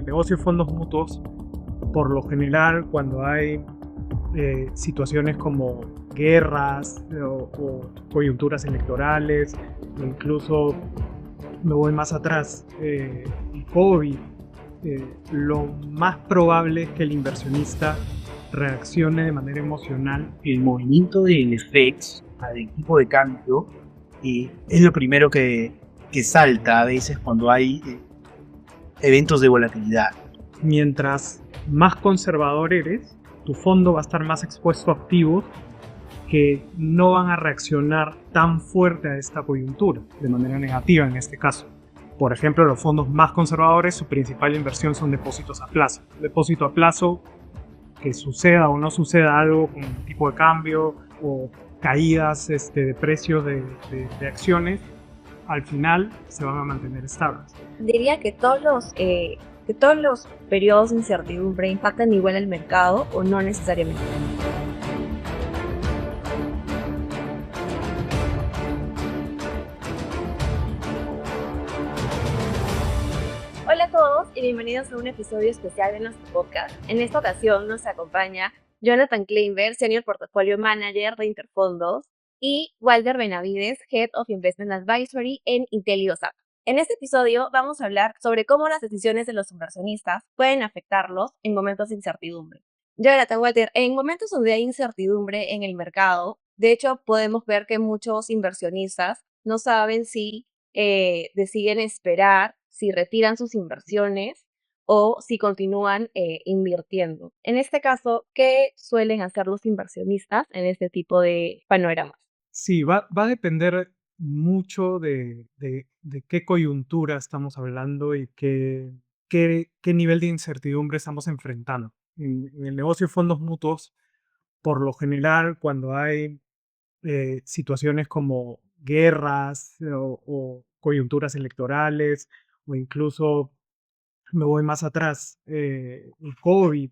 negocio de fondos mutuos, por lo general, cuando hay situaciones como guerras o coyunturas electorales, o incluso me voy más atrás, el COVID, lo más probable es que el inversionista reaccione de manera emocional. El movimiento del FX, del tipo de cambio, es lo primero que salta a veces cuando hay eventos de volatilidad. Mientras más conservador eres, tu fondo va a estar más expuesto a activos que no van a reaccionar tan fuerte a esta coyuntura, de manera negativa en este caso. Por ejemplo, los fondos más conservadores, su principal inversión son depósitos a plazo. Depósito a plazo, que suceda o no suceda algo con el tipo de cambio o caídas de precios de acciones, al final se van a mantener estables. Diría que todos los periodos de incertidumbre impactan igual el mercado o no necesariamente. Hola a todos y bienvenidos a un episodio especial de nuestro podcast. En esta ocasión nos acompaña Jonathan Kleinberg, Senior Portfolio Manager de Interfondos, y Walter Benavides, Head of Investment Advisory en Inteliosat. En este episodio vamos a hablar sobre cómo las decisiones de los inversionistas pueden afectarlos en momentos de incertidumbre. Jonathan, Walter, en momentos donde hay incertidumbre en el mercado, de hecho podemos ver que muchos inversionistas no saben si deciden esperar, si retiran sus inversiones o si continúan invirtiendo. En este caso, ¿qué suelen hacer los inversionistas en este tipo de panoramas? Sí, va a depender mucho de qué coyuntura estamos hablando y qué nivel de incertidumbre estamos enfrentando. En el negocio de fondos mutuos, por lo general, cuando hay situaciones como guerras o coyunturas electorales, o incluso me voy más atrás, el COVID,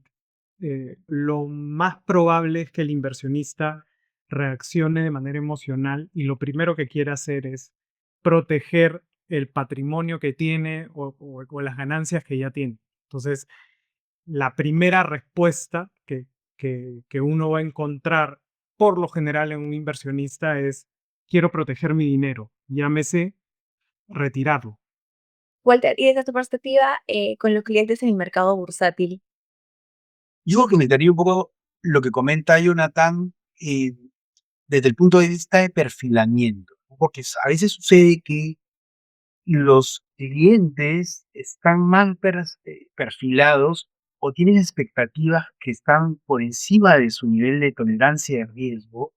lo más probable es que el inversionista reaccione de manera emocional y lo primero que quiere hacer es proteger el patrimonio que tiene o las ganancias que ya tiene. Entonces, la primera respuesta que uno va a encontrar por lo general en un inversionista es: quiero proteger mi dinero, llámese retirarlo. Walter, y desde tu perspectiva, con los clientes en el mercado bursátil, Yo comentaría un poco lo que comenta Jonathan desde el punto de vista de perfilamiento, ¿no? Porque a veces sucede que los clientes están mal perfilados o tienen expectativas que están por encima de su nivel de tolerancia de riesgo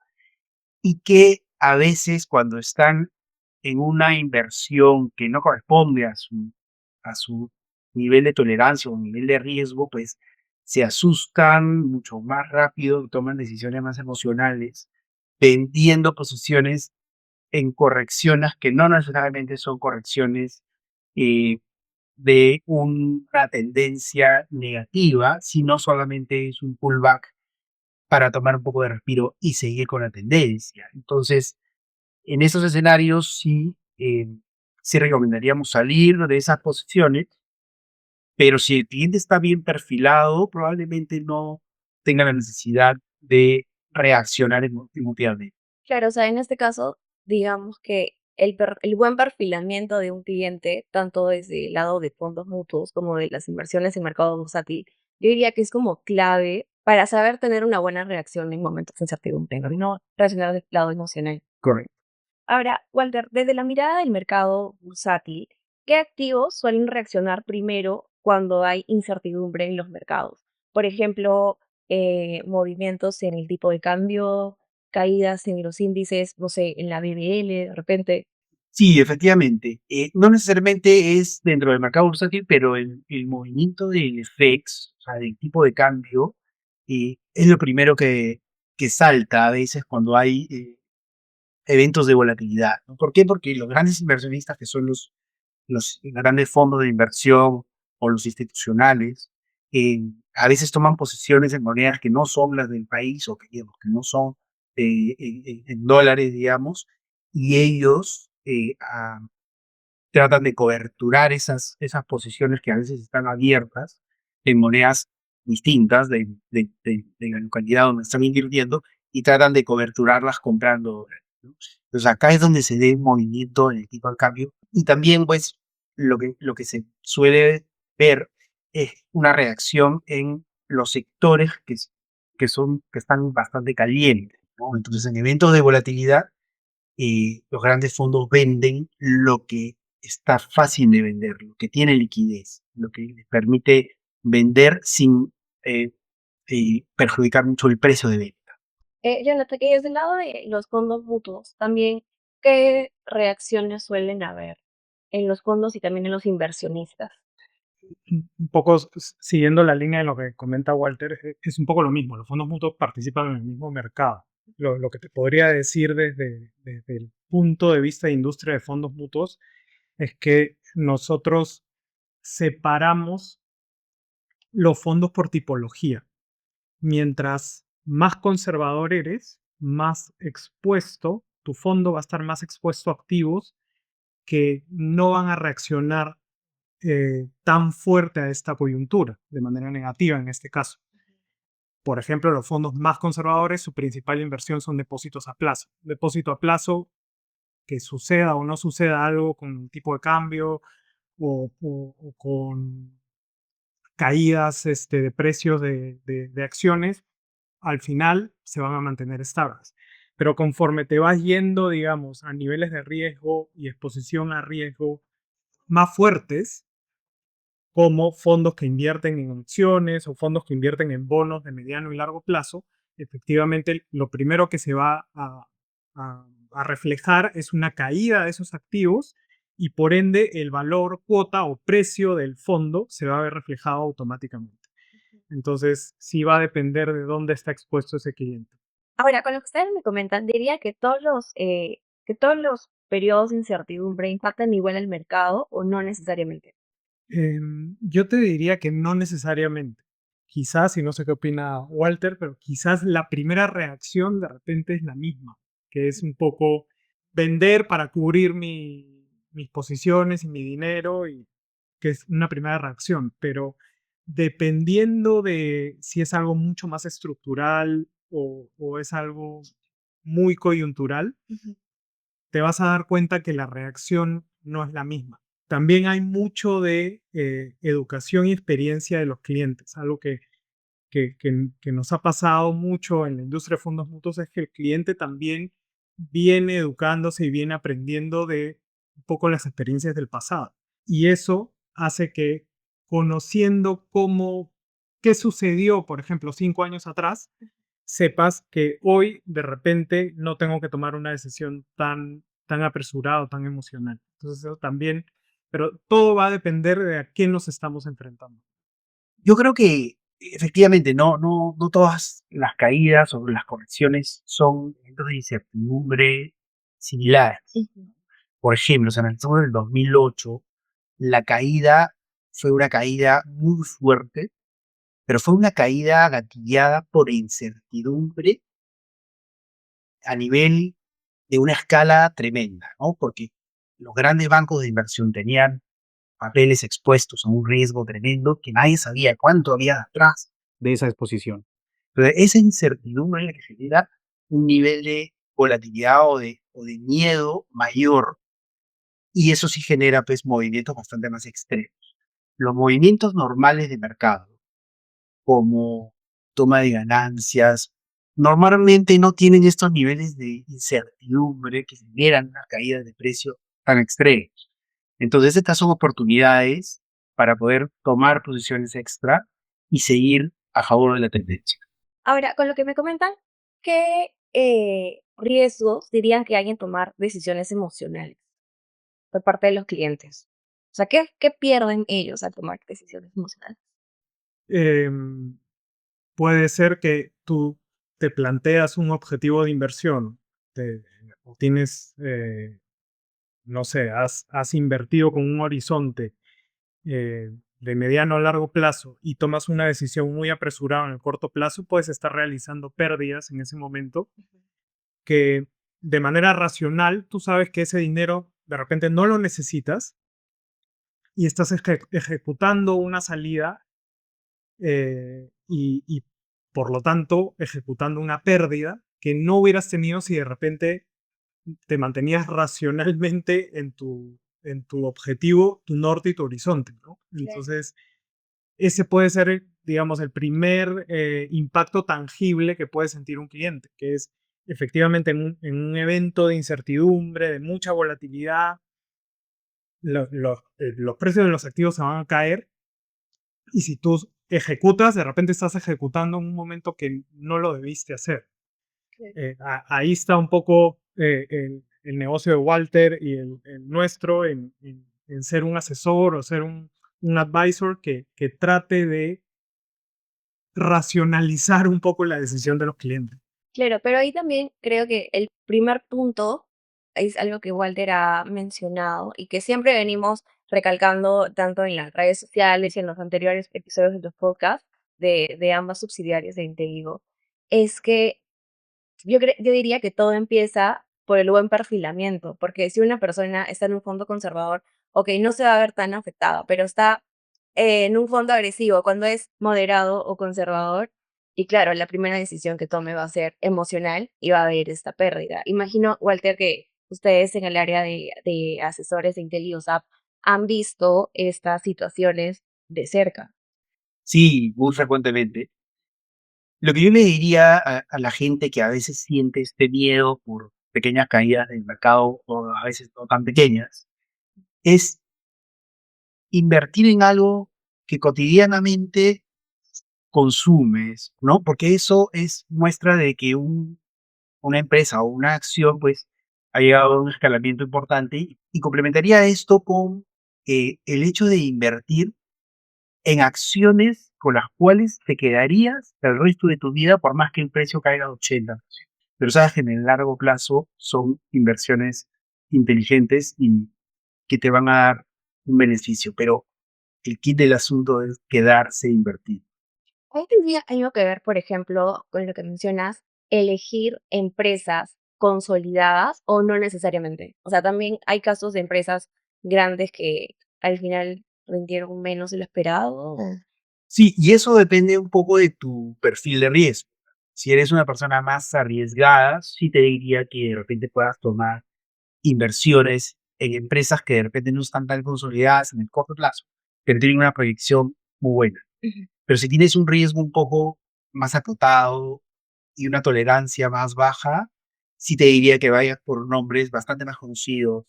y que a veces cuando están en una inversión que no corresponde a su nivel de tolerancia o nivel de riesgo, pues se asustan mucho más rápido, toman decisiones más emocionales, vendiendo posiciones en correcciones que no necesariamente son correcciones eh, de una tendencia negativa, sino solamente es un pullback para tomar un poco de respiro y seguir con la tendencia. Entonces, en esos escenarios sí recomendaríamos salir de esas posiciones, pero si el cliente está bien perfilado, probablemente no tenga la necesidad de reaccionar emotivamente. claro, o sea, en este caso, digamos que el buen perfilamiento de un cliente, tanto desde el lado de fondos mutuos como de las inversiones en mercado bursátil, yo diría que es como clave para saber tener una buena reacción en momentos de incertidumbre, ¿no? Y no reaccionar del lado emocional. Correcto. Ahora, Walter, desde la mirada del mercado bursátil, ¿qué activos suelen reaccionar primero cuando hay incertidumbre en los mercados? Por ejemplo, movimientos en el tipo de cambio, caídas en los índices, no sé, en la BBL de repente. Sí, efectivamente. No necesariamente es dentro del mercado bursátil, pero el movimiento del FX, o sea, del tipo de cambio, es lo primero que salta a veces cuando hay eventos de volatilidad, ¿no? ¿Por qué? Porque los grandes inversionistas, que son los grandes fondos de inversión o los institucionales, a veces toman posiciones en monedas que no son las del país o que no son en dólares, digamos, y ellos tratan de coberturar esas posiciones que a veces están abiertas en monedas distintas de la localidad donde están invirtiendo y tratan de coberturarlas comprando dólares, ¿no? Entonces acá es donde se ve movimiento en el tipo de cambio y también pues lo que se suele ver es una reacción en los sectores que están bastante calientes, ¿no? Entonces en eventos de volatilidad los grandes fondos venden lo que está fácil de vender, lo que tiene liquidez, lo que les permite vender sin eh, perjudicar mucho el precio de venta. Jonathan, que desde el lado de los fondos mutuos, también, ¿qué reacciones suelen haber en los fondos y también en los inversionistas? Un poco siguiendo la línea de lo que comenta Walter, es un poco lo mismo. Los fondos mutuos participan en el mismo mercado. Lo que te podría decir desde el punto de vista de industria de fondos mutuos es que nosotros separamos los fondos por tipología. Mientras más conservador eres, más expuesto, tu fondo va a estar más expuesto a activos que no van a reaccionar tan fuerte a esta coyuntura, de manera negativa en este caso. Por ejemplo, los fondos más conservadores, su principal inversión son depósitos a plazo. Depósito a plazo, que suceda o no suceda algo con un tipo de cambio o con caídas de precios de acciones, al final se van a mantener estables. Pero conforme te vas yendo, digamos, a niveles de riesgo y exposición a riesgo más fuertes, como fondos que invierten en acciones o fondos que invierten en bonos de mediano y largo plazo, efectivamente lo primero que se va a reflejar es una caída de esos activos y por ende el valor cuota o precio del fondo se va a ver reflejado automáticamente. Entonces sí va a depender de dónde está expuesto ese cliente. Ahora, con lo que ustedes me comentan, diría que todos los periodos de incertidumbre impactan igual el mercado o no necesariamente. Yo te diría que no necesariamente. Quizás, y no sé qué opina Walter, pero quizás la primera reacción de repente es la misma, que es un poco vender para cubrir mis posiciones y mi dinero, y que es una primera reacción, pero dependiendo de si es algo mucho más estructural o es algo muy coyuntural, te vas a dar cuenta que la reacción no es la misma. También hay mucho de educación y experiencia de los clientes. Algo que nos ha pasado mucho en la industria de fondos mutuos es que el cliente también viene educándose y viene aprendiendo de un poco las experiencias del pasado. Y eso hace que conociendo qué sucedió, por ejemplo, 5 años atrás, sepas que hoy de repente no tengo que tomar una decisión tan apresurada o tan emocional. Entonces eso también, pero todo va a depender de a quién nos estamos enfrentando. Yo creo que efectivamente no todas las caídas o las correcciones son eventos de incertidumbre similares. Por ejemplo, San Antonio del 2008, la caída fue una caída muy fuerte, pero fue una caída gatillada por incertidumbre a nivel de una escala tremenda, ¿no? Porque los grandes bancos de inversión tenían papeles expuestos a un riesgo tremendo que nadie sabía cuánto había atrás de esa exposición. Entonces, esa incertidumbre es la que genera un nivel de volatilidad o de miedo mayor y eso sí genera pues movimientos bastante más extremos. Los movimientos normales de mercado, como toma de ganancias, normalmente no tienen estos niveles de incertidumbre que generan una caída de precio tan extremos. Entonces, estas son oportunidades para poder tomar posiciones extra y seguir a favor de la tendencia. Ahora, con lo que me comentan, ¿qué riesgos dirían que hay en tomar decisiones emocionales por parte de los clientes? O sea, ¿qué pierden ellos al tomar decisiones emocionales? Em, Puede ser que tú te planteas un objetivo de inversión, o tienes, no sé, has invertido con un horizonte de mediano a largo plazo y tomas una decisión muy apresurada en el corto plazo, puedes estar realizando pérdidas en ese momento que de manera racional tú sabes que ese dinero de repente no lo necesitas y estás ejecutando una salida y por lo tanto ejecutando una pérdida que no hubieras tenido si de repente te mantenías racionalmente en tu objetivo, tu norte y tu horizonte, ¿no? Claro. Entonces, ese puede ser, digamos, el primer impacto tangible que puede sentir un cliente, que es efectivamente en un evento de incertidumbre, de mucha volatilidad, los precios de los activos se van a caer y si tú ejecutas, de repente estás ejecutando en un momento que no lo debiste hacer. Claro. Ahí está un poco el negocio de Walter y el nuestro en ser un asesor o ser un advisor que trate de racionalizar un poco la decisión de los clientes. Claro, pero ahí también creo que el primer punto es algo que Walter ha mencionado y que siempre venimos recalcando tanto en las redes sociales y en los anteriores episodios de los podcasts de ambas subsidiarias de Inteigo, es que yo diría que todo empieza por el buen perfilamiento, porque si una persona está en un fondo conservador, ok, no se va a ver tan afectada, pero está en un fondo agresivo, cuando es moderado o conservador, y claro, la primera decisión que tome va a ser emocional y va a haber esta pérdida. Imagino, Walter, que ustedes en el área de asesores de IntelioSAP han visto estas situaciones de cerca. Sí, muy frecuentemente. Lo que yo le diría a la gente que a veces siente este miedo por pequeñas caídas del mercado o a veces no tan pequeñas, es invertir en algo que cotidianamente consumes, ¿no? Porque eso es muestra de que una empresa o una acción, pues, ha llegado a un escalamiento importante y complementaría esto con el hecho de invertir en acciones con las cuales te quedarías el resto de tu vida por más que el precio caiga 80%. Pero sabes que en el largo plazo son inversiones inteligentes y que te van a dar un beneficio, pero el kit del asunto es quedarse invertido. Ahí tendría algo que ver, por ejemplo, con lo que mencionas, elegir empresas consolidadas o no necesariamente. O sea, también hay casos de empresas grandes que al final rindieron menos de lo esperado. Sí, y eso depende un poco de tu perfil de riesgo. Si eres una persona más arriesgada, sí te diría que de repente puedas tomar inversiones en empresas que de repente no están tan consolidadas en el corto plazo, pero tienen una proyección muy buena. Ujú. Pero si tienes un riesgo un poco más acotado y una tolerancia más baja, sí te diría que vayas por nombres bastante más conocidos.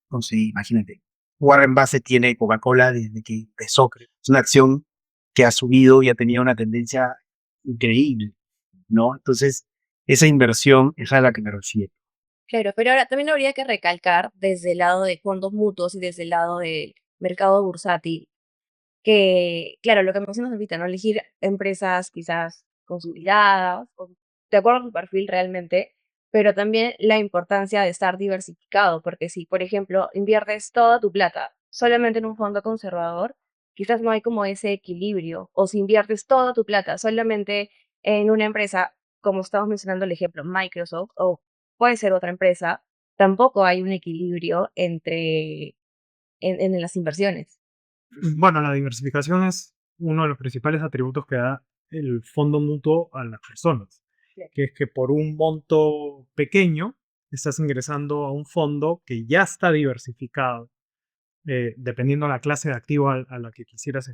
Entonces, imagínate, Warren Buffett tiene Coca-Cola desde que empezó. Es una acción que ha subido y ha tenido una tendencia increíble, ¿no? Entonces, esa inversión es a la que me refiero. Claro, pero ahora también habría que recalcar desde el lado de fondos mutuos y desde el lado del mercado bursátil que, claro, lo que mencionas ahorita, ¿no? Elegir empresas quizás consolidadas, o de acuerdo a tu perfil realmente, pero también la importancia de estar diversificado, porque si, por ejemplo, inviertes toda tu plata solamente en un fondo conservador, quizás no hay como ese equilibrio, o si inviertes toda tu plata solamente en una empresa, como estamos mencionando el ejemplo, Microsoft, o puede ser otra empresa, tampoco hay un equilibrio en las inversiones. Bueno, la diversificación es uno de los principales atributos que da el fondo mutuo a las personas, que es que por un monto pequeño estás ingresando a un fondo que ya está diversificado, dependiendo de la clase de activo a la que quisieras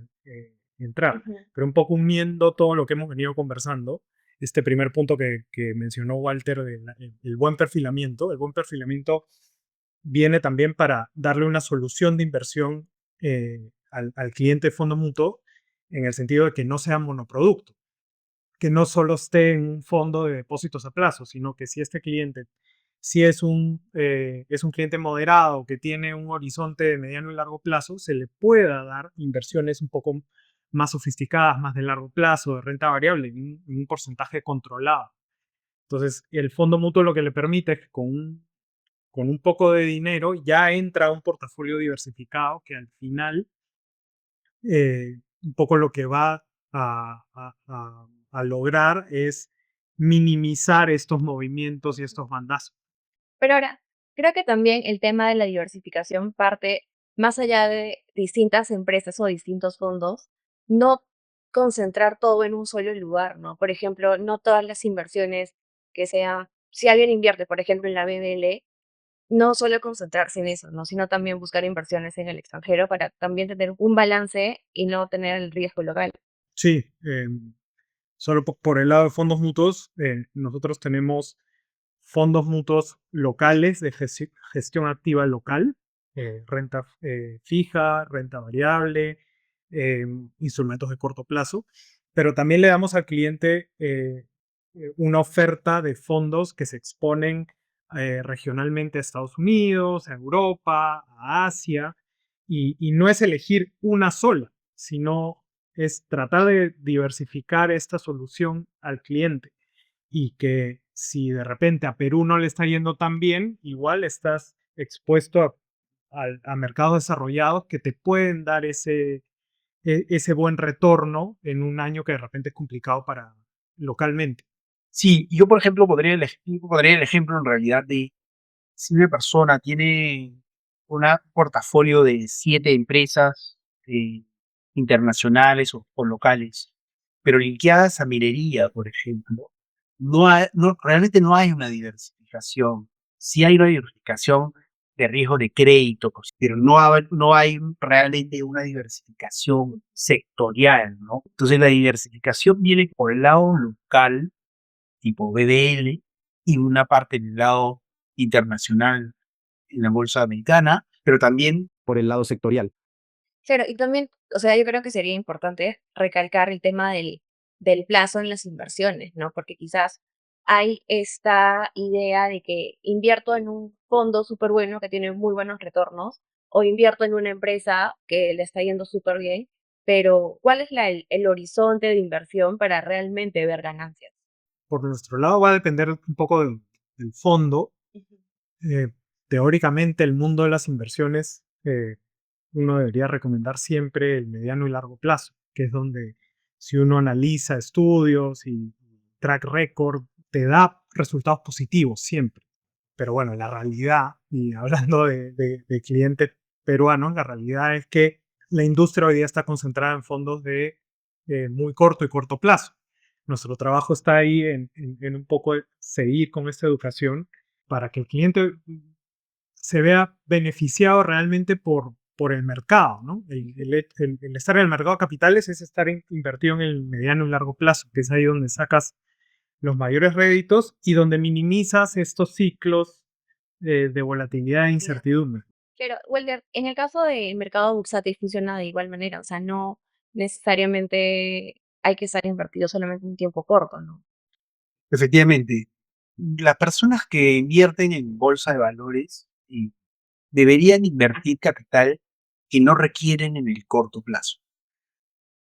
entrar. Ujú. Pero un poco uniendo todo lo que hemos venido conversando, este primer punto que mencionó Walter, el buen perfilamiento. El buen perfilamiento viene también para darle una solución de inversión al cliente de fondo mutuo, en el sentido de que no sea monoproducto, que no solo esté en un fondo de depósitos a plazo, sino que si este cliente si es un cliente moderado que tiene un horizonte de mediano y largo plazo, se le pueda dar inversiones un poco más sofisticadas, más de largo plazo, de renta variable, en un porcentaje controlado. Entonces, el fondo mutuo lo que le permite es que con un poco de dinero ya entra a un portafolio diversificado que al final un poco lo que va a lograr es minimizar estos movimientos y estos bandazos. Pero ahora, Creo que también el tema de la diversificación parte más allá de distintas empresas o distintos fondos, no concentrar todo en un solo lugar, ¿no? Por ejemplo, no todas las inversiones que sean, si alguien invierte, por ejemplo, en la BBL, no solo concentrarse en eso, ¿no? Sino también buscar inversiones en el extranjero para también tener un balance y no tener el riesgo local. Sí, solo por el lado de fondos mutuos, nosotros tenemos fondos mutuos locales de gestión activa local, renta fija, renta variable, eh, instrumentos de corto plazo, pero también le damos al cliente una oferta de fondos que se exponen regionalmente a Estados Unidos, a Europa, a Asia, y no es elegir una sola, sino es tratar de diversificar esta solución al cliente y que si de repente a Perú no le está yendo tan bien, igual estás expuesto a mercados desarrollados que te pueden dar ese buen retorno en un año que de repente es complicado para localmente. Sí, yo por ejemplo podría el ejemplo en realidad de si una persona tiene un portafolio de 7 empresas eh, internacionales o locales, pero linkeadas a minería, por ejemplo, realmente no hay una diversificación. Sí hay una diversificación de riesgo de crédito, pues, pero no hay realmente una diversificación sectorial, ¿no? Entonces la diversificación viene por el lado local, tipo BBL, y una parte del lado internacional en la bolsa americana, pero también por el lado sectorial. Claro, y también, o sea, yo creo que sería importante recalcar el tema del plazo en las inversiones, ¿no? Porque quizás hay esta idea de que invierto en un fondo súper bueno que tiene muy buenos retornos o invierto en una empresa que le está yendo súper bien, pero ¿cuál es el horizonte de inversión para realmente ver ganancias? Por nuestro lado va a depender un poco del fondo. Ujú. Eh, Teóricamente, el mundo de las inversiones, uno debería recomendar siempre el mediano y largo plazo, que es donde si uno analiza estudios y track record, te da resultados positivos siempre. Pero bueno, la realidad, y hablando de clientes peruanos, la realidad es que la industria hoy día está concentrada en fondos de muy corto y corto plazo. Nuestro trabajo está ahí en un poco de seguir con esta educación para que el cliente se vea beneficiado realmente por el mercado, ¿no? El estar en el mercado de capitales es estar invertido en el mediano y largo plazo, que es ahí donde sacas los mayores réditos y donde minimizas estos ciclos de volatilidad e Ya. incertidumbre. Pero, Walter, en el caso del mercado bursátil funciona de igual manera, o sea, no necesariamente hay que estar invertido solamente un tiempo corto, ¿no? Efectivamente, las personas que invierten en bolsa de valores deberían invertir capital que no requieren en el corto plazo,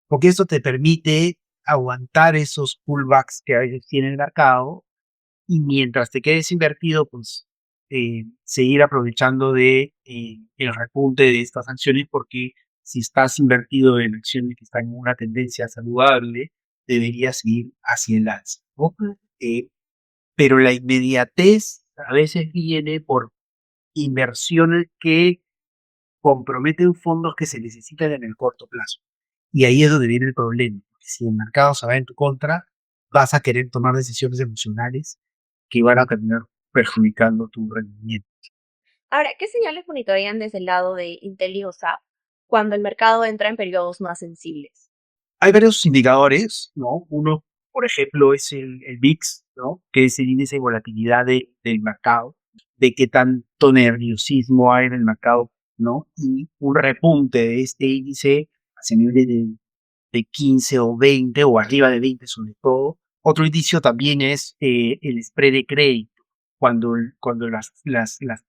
porque esto te permite aguantar esos pullbacks que a veces tiene el mercado y mientras te quedes invertido, pues seguir aprovechando de el repunte de estas acciones, porque si estás invertido en acciones que están en una tendencia saludable, deberías ir hacia el alza, ¿no? Eh, pero la inmediatez a veces viene por inversiones que comprometen fondos que se necesitan en el corto plazo. Y ahí es donde viene el problema, porque si el mercado se va en tu contra, vas a querer tomar decisiones emocionales que van a terminar perjudicando tu rendimiento. Ahora, ¿qué señales monitorean desde el lado de Intel y OSAP cuando el mercado entra en periodos más sensibles? Hay varios indicadores, ¿no? Uno, por ejemplo, es el VIX, ¿no? Que es el índice de volatilidad del mercado, de qué tanto nerviosismo hay en el mercado, ¿no? Y un repunte de este índice hacia niveles de 15 o 20 o arriba de 20 sobre todo. Otro indicio también es el spread de crédito, cuando las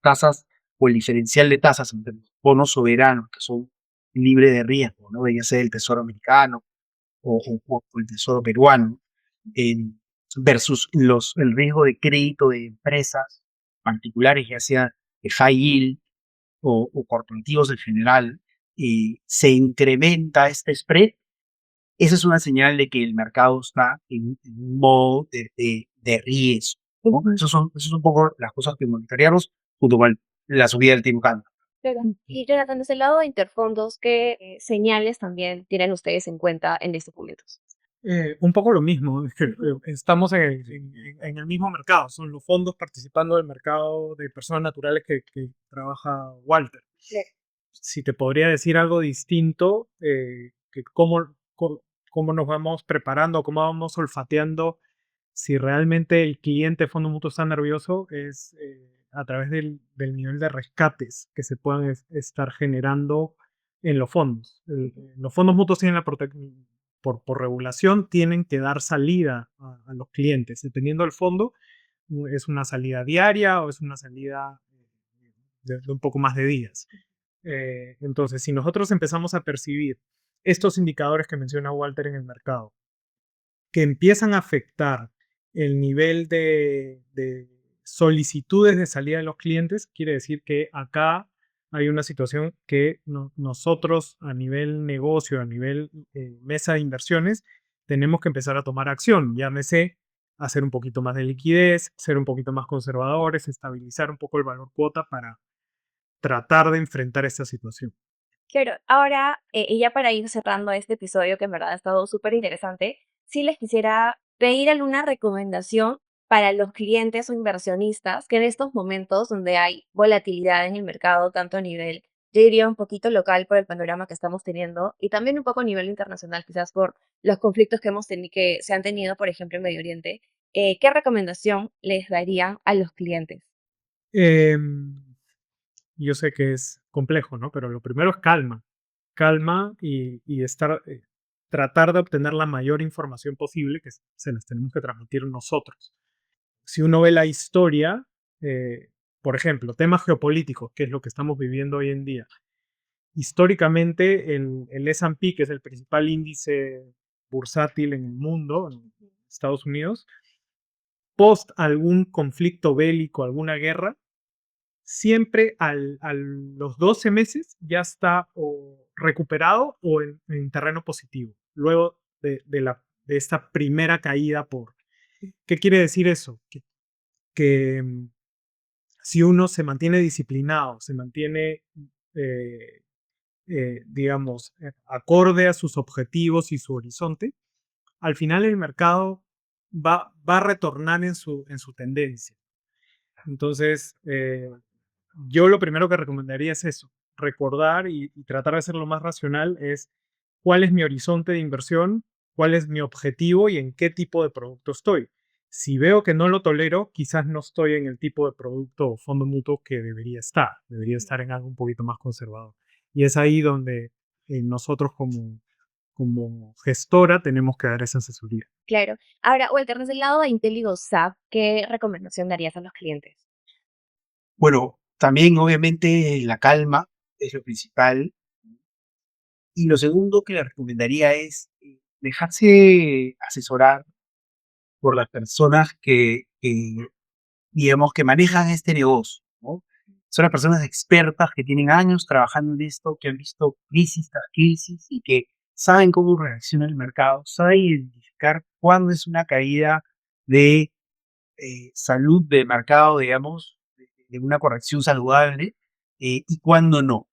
tasas o el diferencial de tasas entre los bonos soberanos, que son libres de riesgo, ¿no? Ya sea el Tesoro americano o el Tesoro peruano, versus el riesgo de crédito de empresas particulares, ya sea de high yield o corporativos en general, se incrementa este spread. Esa es una señal de que el mercado está en un modo de riesgo, ¿no? Esas son un poco las cosas que monitoreamos. junto con la subida del tipo cambio. Claro. Y Jonathan, desde el lado de Interfondos, ¿qué señales también tienen ustedes en cuenta en estos momentos? Un poco lo mismo, es que Ujú. estamos en el mismo mercado, son los fondos participando del mercado de personas naturales que trabaja Walter. Claro. Si te podría decir algo distinto, que cómo nos vamos preparando, cómo vamos olfateando si realmente el cliente fondo mutuo está nervioso, es a través del nivel de rescates que se puedan estar generando en los fondos. Los fondos mutuos tienen por regulación, tienen que dar salida a los clientes. Dependiendo del fondo, es una salida diaria o es una salida de un poco más de días. Entonces, si nosotros empezamos a percibir estos indicadores que menciona Walter en el mercado, que empiezan a afectar el nivel de solicitudes de salida de los clientes, quiere decir que acá hay una situación que nosotros a nivel negocio, a nivel mesa de inversiones, tenemos que empezar a tomar acción, llámese hacer un poquito más de liquidez, ser un poquito más conservadores, estabilizar un poco el valor cuota para tratar de enfrentar esta situación. Claro, ahora, y ya para ir cerrando este episodio, que en verdad ha estado súper interesante, sí les quisiera pedir alguna recomendación para los clientes o inversionistas que en estos momentos donde hay volatilidad en el mercado, tanto a nivel, yo diría un poquito local por el panorama que estamos teniendo y también un poco a nivel internacional, quizás por los conflictos que que se han tenido, por ejemplo, en Medio Oriente, ¿qué recomendación les darían a los clientes? Em, yo sé que es complejo, ¿no? Pero lo primero es calma. Calma y tratar de obtener la mayor información posible que se las tenemos que transmitir nosotros. Si uno ve la historia, por ejemplo, temas geopolíticos, que es lo que estamos viviendo hoy en día. Históricamente, el S&P, que es el principal índice bursátil en el mundo, en Estados Unidos, post algún conflicto bélico, alguna guerra, siempre a los 12 meses ya está o recuperado o en terreno positivo, luego de esta primera caída por... ¿Qué quiere decir eso? Que si uno se mantiene disciplinado, se mantiene, eh, digamos, acorde a sus objetivos y su horizonte, al final el mercado va a retornar en su tendencia. Entonces, yo lo primero que recomendaría es eso, recordar y tratar de ser lo más racional es cuál es mi horizonte de inversión, cuál es mi objetivo y en qué tipo de producto estoy. Si veo que no lo tolero, quizás no estoy en el tipo de producto o fondo mutuo que debería estar en algo un poquito más conservador. Y es ahí donde nosotros como gestora tenemos que dar esa asesoría. Claro. Ahora, Walter, desde el lado de IntelliGoSap, ¿qué recomendación darías a los clientes? Bueno, también obviamente la calma es lo principal. Y lo segundo que le recomendaría es dejarse asesorar por las personas que, digamos, que manejan este negocio, ¿no? Son las personas expertas que tienen años trabajando en esto, que han visto crisis tras crisis y que saben cómo reacciona el mercado, saben identificar cuándo es una caída de salud de mercado, digamos, de una corrección saludable y cuándo no.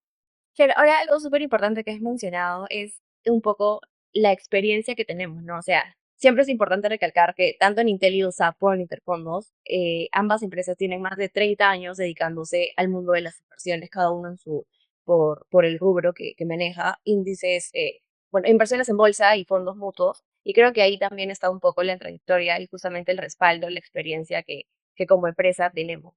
Claro, ahora algo súper importante que has mencionado es un poco la experiencia que tenemos, ¿no? O sea, siempre es importante recalcar que tanto en Intel y USAP como en Interfondos, ambas empresas tienen más de 30 años dedicándose al mundo de las inversiones, cada uno en por el rubro que maneja, índices, bueno, inversiones en bolsa y fondos mutuos. Y creo que ahí también está un poco la trayectoria y justamente el respaldo, la experiencia que como empresa tenemos.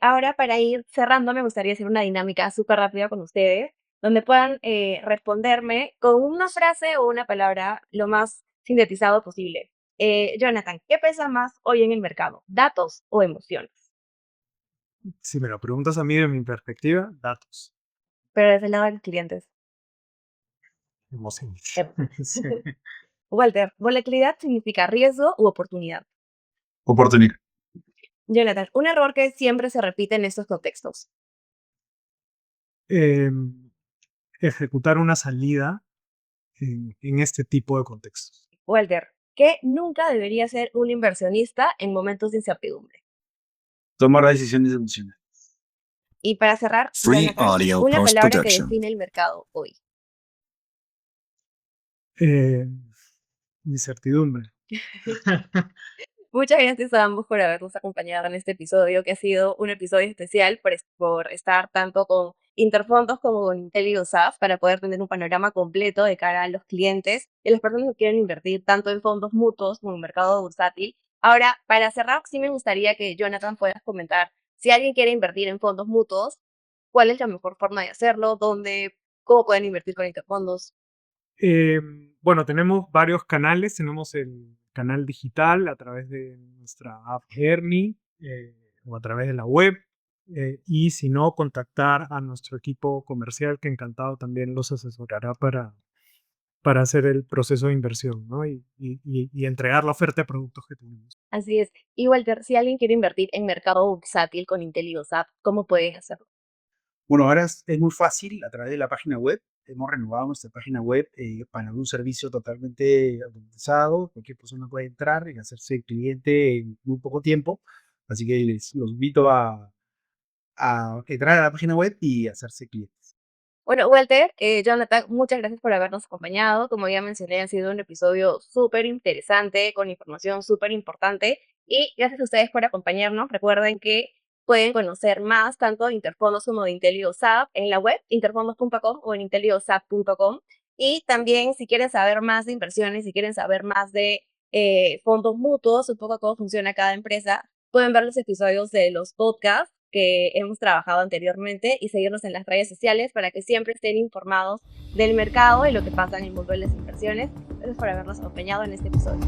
Ahora, para ir cerrando, me gustaría hacer una dinámica súper rápida con ustedes, donde puedan responderme con una frase o una palabra lo más sintetizado posible. Jonathan, ¿qué pesa más hoy en el mercado? ¿Datos o emociones? Si me lo preguntas a mí de mi perspectiva, datos, Pero desde el lado de los clientes. emociones. Em, Sí. Walter, volatilidad significa riesgo u oportunidad. Oportunidad. Jonathan, un error que siempre se repite en estos contextos. Em, ejecutar una salida en este tipo de contextos. Walter, ¿qué nunca debería ser un inversionista en momentos de incertidumbre? tomar decisiones emocionales. Y para cerrar, Free Jonathan, audio una palabra que post-production. define el mercado hoy. Incertidumbre. Muchas gracias a ambos por habernos acompañado en este episodio, que ha sido un episodio especial por estar tanto con Interfondos como con IntelioSAF para poder tener un panorama completo de cara a los clientes y a las personas que quieren invertir tanto en fondos mutuos como en mercado bursátil. Ahora, para cerrar, sí me gustaría que Jonathan puedas comentar si alguien quiere invertir en fondos mutuos, cuál es la mejor forma de hacerlo, dónde, cómo pueden invertir con Interfondos. Bueno, tenemos varios canales. Tenemos el canal digital a través de nuestra app Ernie o a través de la web. Y si no, contactar a nuestro equipo comercial, que encantado también los asesorará para hacer el proceso de inversión, ¿no? Y entregar la oferta de productos que tenemos. Así es. Y Walter, si alguien quiere invertir en mercado bursátil con IntelioSAF, ¿cómo puedes hacerlo? Bueno, ahora es muy fácil a través de la página web. Hemos renovado nuestra página web para un servicio totalmente automatizado. Cualquier persona puede entrar y hacerse cliente en muy poco tiempo. Así que los invito a entrar a la página web y hacerse clientes. Bueno, Walter, Jonathan, muchas gracias por habernos acompañado. Como ya mencioné, ha sido un episodio súper interesante, con información súper importante. Y gracias a ustedes por acompañarnos. Recuerden que pueden conocer más tanto de Interfondos como de IntelioSAF en la web interfondos.com o en inteliosaf.com. Y también, si quieren saber más de inversiones, si quieren saber más de fondos mutuos, un poco cómo funciona cada empresa, pueden ver los episodios de los podcasts que hemos trabajado anteriormente y seguirnos en las redes sociales para que siempre estén informados del mercado y lo que pasa en el mundo de las inversiones. Gracias por habernos acompañado en este episodio.